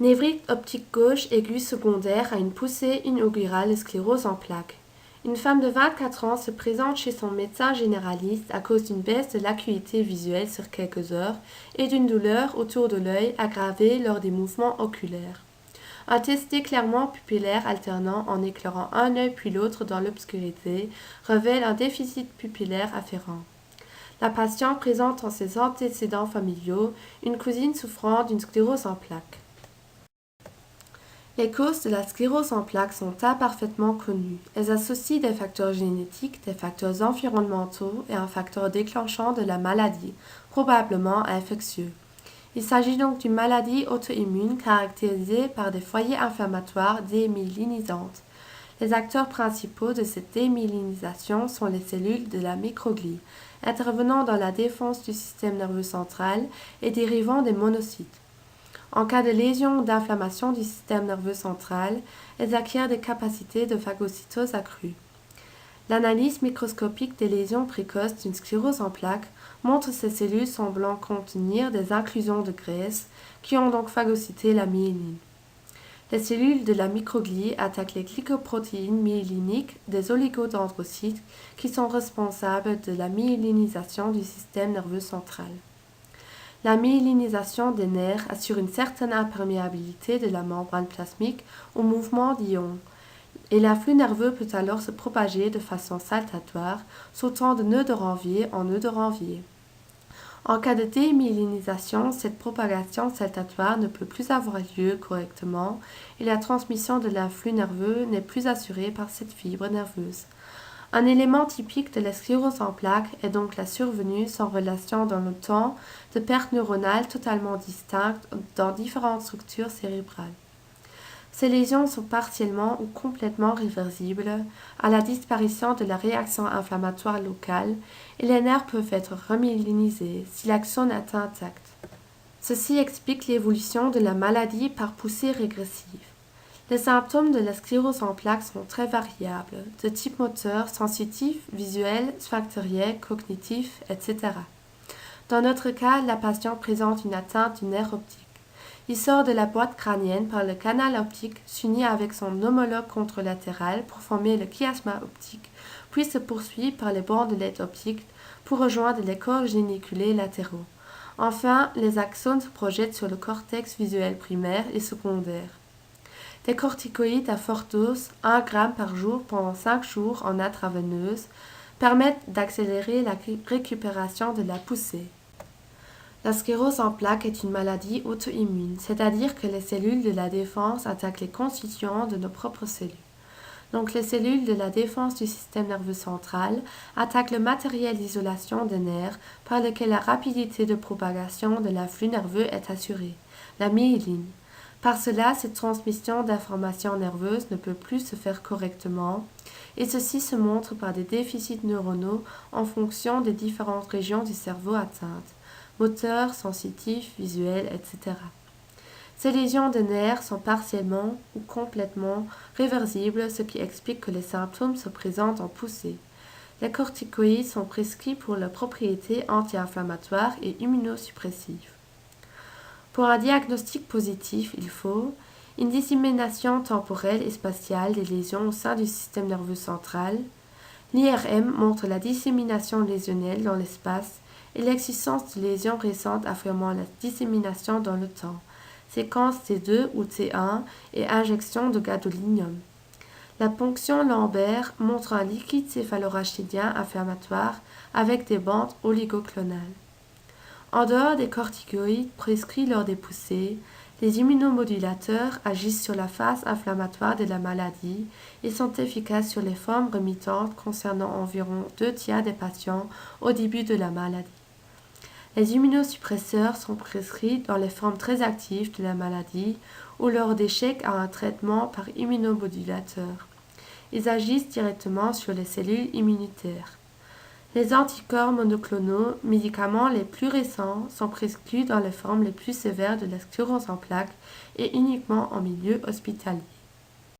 Névrite optique gauche aiguë secondaire à une poussée inaugurale de sclérose en plaques. Une femme de 24 ans se présente chez son médecin généraliste à cause d'une baisse de l'acuité visuelle sur quelques heures et d'une douleur autour de l'œil aggravée lors des mouvements oculaires. Un test d'éclairement pupillaire alternant en éclairant un œil puis l'autre dans l'obscurité révèle un déficit pupillaire afférent. La patiente présente en ses antécédents familiaux une cousine souffrant d'une sclérose en plaques. Les causes de la sclérose en plaques sont imparfaitement connues. Elles associent des facteurs génétiques, des facteurs environnementaux et un facteur déclenchant de la maladie, probablement infectieux. Il s'agit donc d'une maladie auto-immune caractérisée par des foyers inflammatoires démyélinisantes. Les acteurs principaux de cette démyélinisation sont les cellules de la microglie, intervenant dans la défense du système nerveux central et dérivant des monocytes. En cas de lésion ou d'inflammation du système nerveux central, elles acquièrent des capacités de phagocytose accrues. L'analyse microscopique des lésions précoces d'une sclérose en plaques montre ces cellules semblant contenir des inclusions de graisse qui ont donc phagocyté la myéline. Les cellules de la microglie attaquent les glycoprotéines myéliniques des oligodendrocytes qui sont responsables de la myélinisation du système nerveux central. La myélinisation des nerfs assure une certaine imperméabilité de la membrane plasmique au mouvement d'ions, et l'afflux nerveux peut alors se propager de façon saltatoire, sautant de nœud de Ranvier en nœud de Ranvier. En cas de démyélinisation, cette propagation saltatoire ne peut plus avoir lieu correctement et la transmission de l'afflux nerveux n'est plus assurée par cette fibre nerveuse. Un élément typique de la sclérose en plaques est donc la survenue, sans relation dans le temps, de pertes neuronales totalement distinctes dans différentes structures cérébrales. Ces lésions sont partiellement ou complètement réversibles à la disparition de la réaction inflammatoire locale et les nerfs peuvent être remyélinisés si l'axone est intact. Ceci explique l'évolution de la maladie par poussée régressive. Les symptômes de la sclérose en plaques sont très variables, de type moteur, sensitif, visuel, sphinctérien, cognitif, etc. Dans notre cas, la patiente présente une atteinte du nerf optique. Il sort de la boîte crânienne par le canal optique s'unit avec son homologue contralatéral pour former le chiasma optique, puis se poursuit par les bandelettes optiques pour rejoindre les corps géniculés latéraux. Enfin, les axones se projettent sur le cortex visuel primaire et secondaire. Des corticoïdes à forte dose, 1 g par jour pendant 5 jours en intraveineuse, permettent d'accélérer la récupération de la poussée. La sclérose en plaques est une maladie auto-immune, c'est-à-dire que les cellules de la défense attaquent les constituants de nos propres cellules. Donc les cellules de la défense du système nerveux central attaquent le matériel d'isolation des nerfs par lequel la rapidité de propagation de l'afflux nerveux est assurée, la myéline. Par cela, cette transmission d'informations nerveuses ne peut plus se faire correctement, et ceci se montre par des déficits neuronaux en fonction des différentes régions du cerveau atteintes, moteur, sensitif, visuel, etc. Ces lésions de nerfs sont partiellement ou complètement réversibles, ce qui explique que les symptômes se présentent en poussée. Les corticoïdes sont prescrits pour leurs propriétés anti-inflammatoires et immunosuppressives. Pour un diagnostic positif, il faut une dissémination temporelle et spatiale des lésions au sein du système nerveux central. L'IRM montre la dissémination lésionnelle dans l'espace et l'existence de lésions récentes affirmant la dissémination dans le temps, séquence T2 ou T1 et injection de gadolinium. La ponction Lambert montre un liquide céphalorachidien inflammatoire avec des bandes oligoclonales. En dehors des corticoïdes prescrits lors des poussées, les immunomodulateurs agissent sur la phase inflammatoire de la maladie et sont efficaces sur les formes remittantes concernant environ 2/3 des patients au début de la maladie. Les immunosuppresseurs sont prescrits dans les formes très actives de la maladie ou lors d'échec à un traitement par immunomodulateur. Ils agissent directement sur les cellules immunitaires. Les anticorps monoclonaux, médicaments les plus récents, sont prescrits dans les formes les plus sévères de la sclérose en plaques et uniquement en milieu hospitalier.